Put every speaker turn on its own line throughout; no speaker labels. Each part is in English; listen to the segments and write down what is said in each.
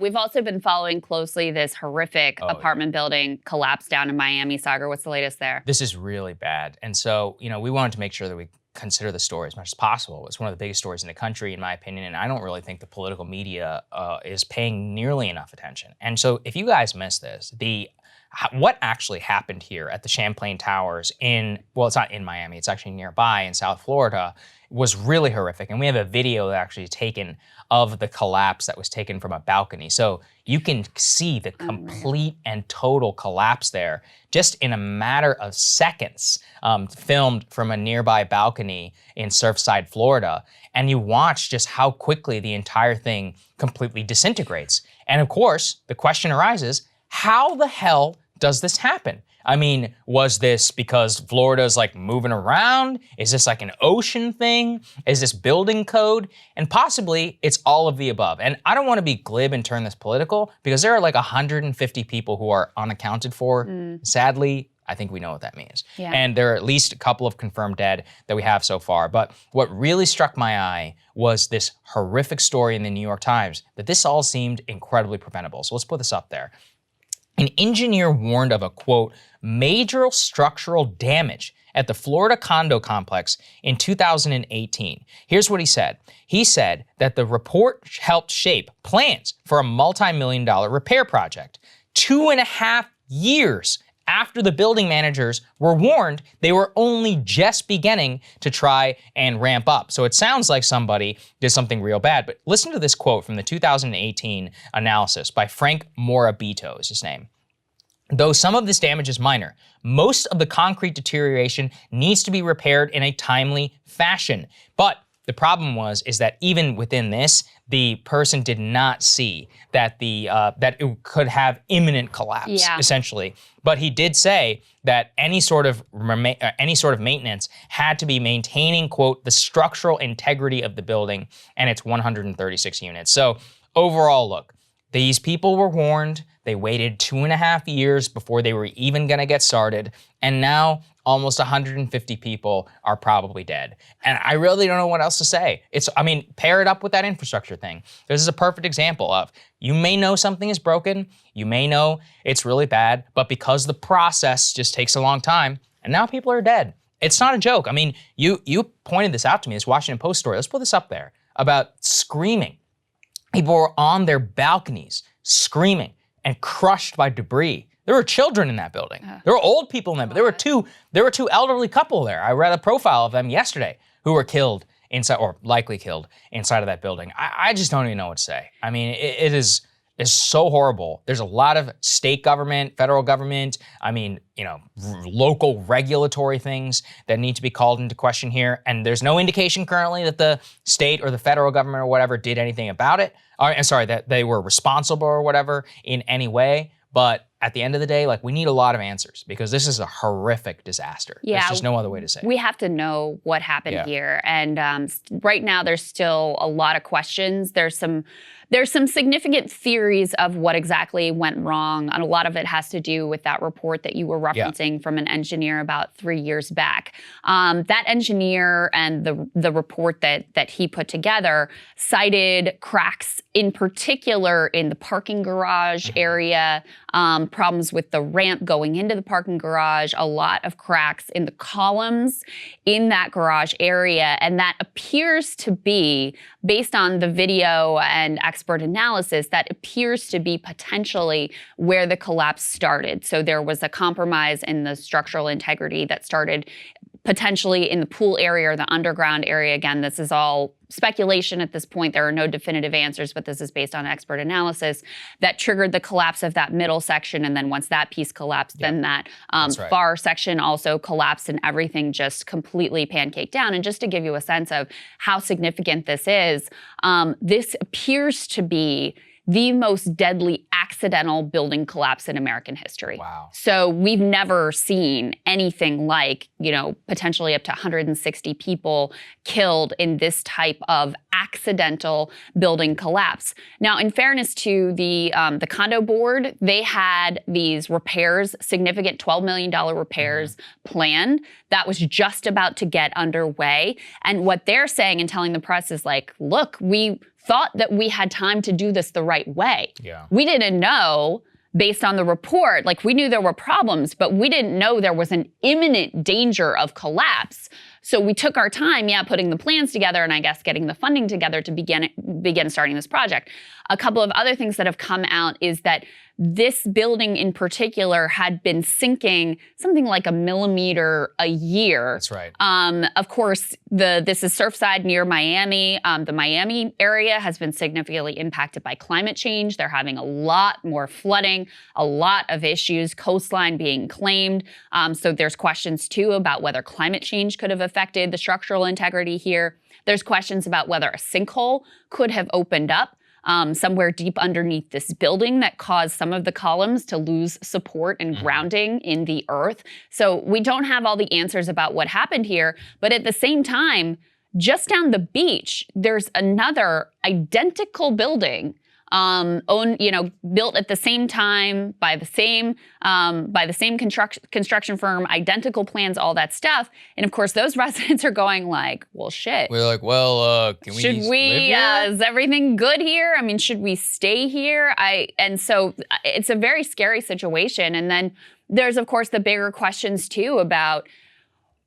We've also been following closely this horrific apartment building collapse down in Miami. Saagar, what's the latest there?
This is really bad. And so, we wanted to make sure that we consider the story as much as possible. It's one of the biggest stories in the country, in my opinion, and I don't really think the political media is paying nearly enough attention. And so if you guys missed this, what actually happened here at the Champlain Towers it's not in Miami, it's actually nearby in South Florida, was really horrific. And we have a video actually taken of the collapse that was taken from a balcony. So you can see the complete and total collapse there just in a matter of seconds, filmed from a nearby balcony in Surfside, Florida. And you watch just how quickly the entire thing completely disintegrates. And of course, the question arises, how the hell does this happen? I mean, was this because Florida's like moving around? Is this like an ocean thing? Is this building code? And possibly it's all of the above. And I don't want to be glib and turn this political because there are like 150 people who are unaccounted for. Sadly, I think we know what that means.
Yeah.
And there are at least a couple of confirmed dead that we have so far. But what really struck my eye was this horrific story in the New York Times that this all seemed incredibly preventable. So let's put this up there. An engineer warned of a, quote, major structural damage at the Florida condo complex in 2018. Here's what he said. He said that the report helped shape plans for a multi-million-dollar repair project. 2.5 years after the building managers were warned, they were only just beginning to try and ramp up. So it sounds like somebody did something real bad, but listen to this quote from the 2018 analysis by Frank Morabito is his name. Though some of this damage is minor, most of the concrete deterioration needs to be repaired in a timely fashion. But the problem is that even within this, the person did not see that that it could have imminent collapse, essentially. But he did say that any sort of maintenance had to be maintaining, quote, the structural integrity of the building and its 136 units. So overall, look, these people were warned. They waited 2.5 years before they were even gonna get started. And now almost 150 people are probably dead. And I really don't know what else to say. Pair it up with that infrastructure thing. This is a perfect example of, you may know something is broken, you may know it's really bad, but because the process just takes a long time, and now people are dead. It's not a joke. I mean, you pointed this out to me, this Washington Post story. Let's put this up there about screaming. People were on their balconies screaming and crushed by debris. There were children in that building. There were old people in that building. There were two elderly couple there. I read a profile of them yesterday who were killed inside, or likely killed inside of that building. I just don't even know what to say. I mean, it is so horrible. There's a lot of state government, federal government, local regulatory things that need to be called into question here. And there's no indication currently that the state or the federal government or whatever did anything about it. That they were responsible or whatever in any way. But at the end of the day, we need a lot of answers because this is a horrific disaster.
Yeah,
there's just no other way to say it.
We have to know what happened here. And right now, there's still a lot of questions. There's some significant theories of what exactly went wrong. And a lot of it has to do with that report that you were referencing from an engineer about 3 years back. That engineer and the report that he put together cited cracks in particular in the parking garage area, problems with the ramp going into the parking garage, a lot of cracks in the columns in that garage area. And that appears to be, based on the video and expert analysis, that appears to be potentially where the collapse started. So there was a compromise in the structural integrity that started potentially in the pool area or the underground area. Again, this is all speculation at this point. There are no definitive answers, but this is based on expert analysis that triggered the collapse of that middle section. And then once that piece collapsed, then that far section also collapsed and everything just completely pancaked down. And just to give you a sense of how significant this is, this appears to be the most deadly accidental building collapse in American history.
Wow.
So we've never seen anything like, potentially up to 160 people killed in this type of accidental building collapse. Now, in fairness to the condo board, they had these repairs, significant $12 million repairs planned. That was just about to get underway. And what they're saying and telling the press is look, we thought that we had time to do this the right way.
Yeah.
We didn't know, based on the report, like we knew there were problems, but we didn't know there was an imminent danger of collapse. So we took our time, putting the plans together and I guess getting the funding together to begin starting this project. A couple of other things that have come out is that this building in particular had been sinking something like 1 millimeter a year.
That's right.
Of course, this is Surfside near Miami. The Miami area has been significantly impacted by climate change. They're having a lot more flooding, a lot of issues, coastline being claimed. So there's questions too about whether climate change could have affected the structural integrity here. There's questions about whether a sinkhole could have opened up somewhere deep underneath this building that caused some of the columns to lose support and grounding in the earth. So we don't have all the answers about what happened here, but at the same time, just down the beach, there's another identical building built at the same time by the same construction firm, identical plans, all that stuff. And of course, those residents are going like, well, shit.
We're like, well, can we
should we?
live here?
Is everything good here? I mean, should we stay here? And so it's a very scary situation. And then there's of course the bigger questions too about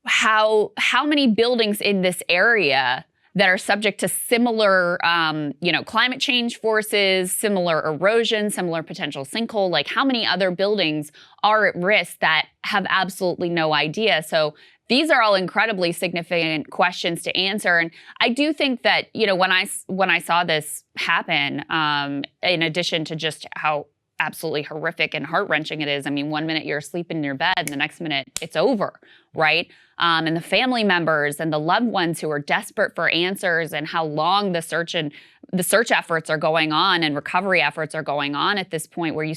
how many buildings in this area that are subject to similar, climate change forces, similar erosion, similar potential sinkhole, like how many other buildings are at risk that have absolutely no idea. So these are all incredibly significant questions to answer. And I do think that, when I saw this happen, in addition to just how absolutely horrific and heart-wrenching it is. I mean, 1 minute you're asleep in your bed and the next minute it's over, right? And the family members and the loved ones who are desperate for answers and how long the search efforts are going on and recovery efforts are going on at this point where you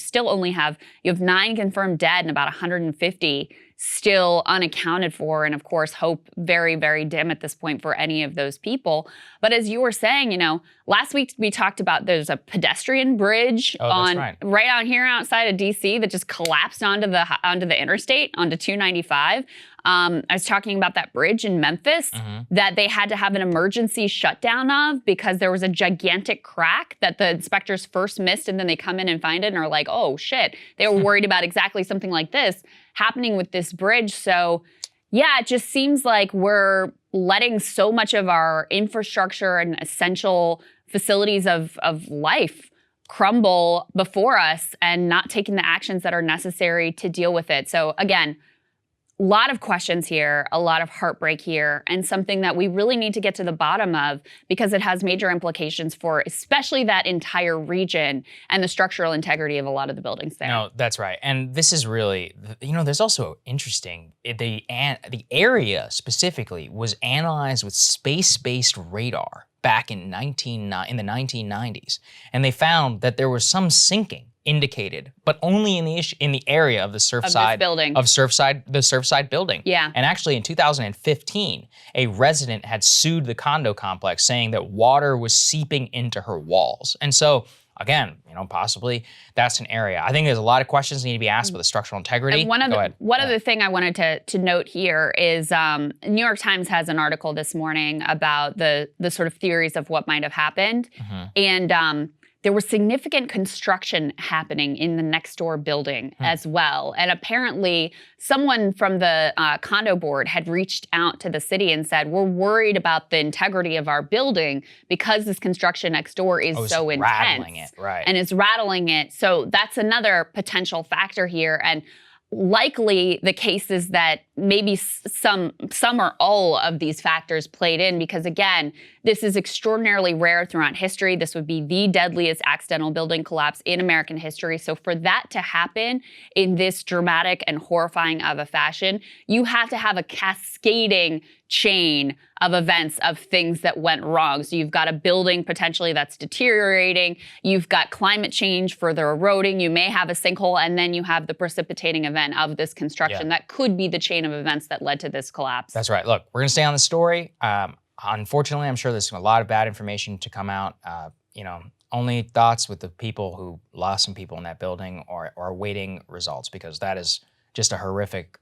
have 9 confirmed dead and about 150 still unaccounted for, and of course hope very, very dim at this point for any of those people. But as you were saying, last week we talked about there's a pedestrian bridge right out here outside of DC that just collapsed onto the interstate, onto 295. I was talking about that bridge in Memphis that they had to have an emergency shutdown of because there was a gigantic crack that the inspectors first missed, and then they come in and find it and are like, oh shit, they were worried about exactly something like this happening with this bridge. So yeah, it just seems like we're letting so much of our infrastructure and essential facilities of life crumble before us and not taking the actions that are necessary to deal with it. So again, a lot of questions here, a lot of heartbreak here, and something that we really need to get to the bottom of because it has major implications for especially that entire region and the structural integrity of a lot of the buildings there.
No, that's right. And this is really, there's also interesting, the area specifically was analyzed with space-based radar back in the 1990s. And they found that there was some sinking indicated, but only in the area of the Surfside
building.
The Surfside building.
Yeah.
And actually in 2015, a resident had sued the condo complex saying that water was seeping into her walls. And so again, possibly that's an area. I think there's a lot of questions that need to be asked with the structural integrity.
And one other thing I wanted to note here is New York Times has an article this morning about the sort of theories of what might have happened. And there was significant construction happening in the next door building as well. And apparently someone from the condo board had reached out to the city and said, we're worried about the integrity of our building because this construction next door is so intense.
Rattling it, right.
And it's rattling it. So that's another potential factor here. And likely the case is that maybe some or all of these factors played in because, again, this is extraordinarily rare throughout history. This would be the deadliest accidental building collapse in American history. So for that to happen in this dramatic and horrifying of a fashion, you have to have a cascading chain of events of things that went wrong. So you've got a building potentially that's deteriorating. You've got climate change further eroding. You may have a sinkhole, and then you have the precipitating event of this construction that could be the chain of events that led to this collapse.
That's right. Look, we're going to stay on the story. Unfortunately, I'm sure there's a lot of bad information to come out. Only thoughts with the people who lost some people in that building or are awaiting results, because that is just a horrific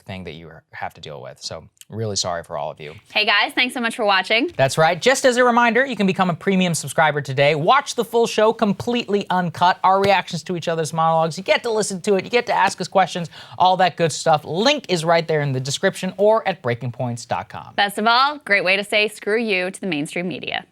thing that you have to deal with. So really sorry for all of you.
Hey guys, thanks so much for watching.
That's right. Just as a reminder, you can become a premium subscriber today. Watch the full show completely uncut, our reactions to each other's monologues. You get to listen to it. You get to ask us questions, all that good stuff. Link is right there in the description or at breakingpoints.com.
Best of all, great way to say screw you to the mainstream media.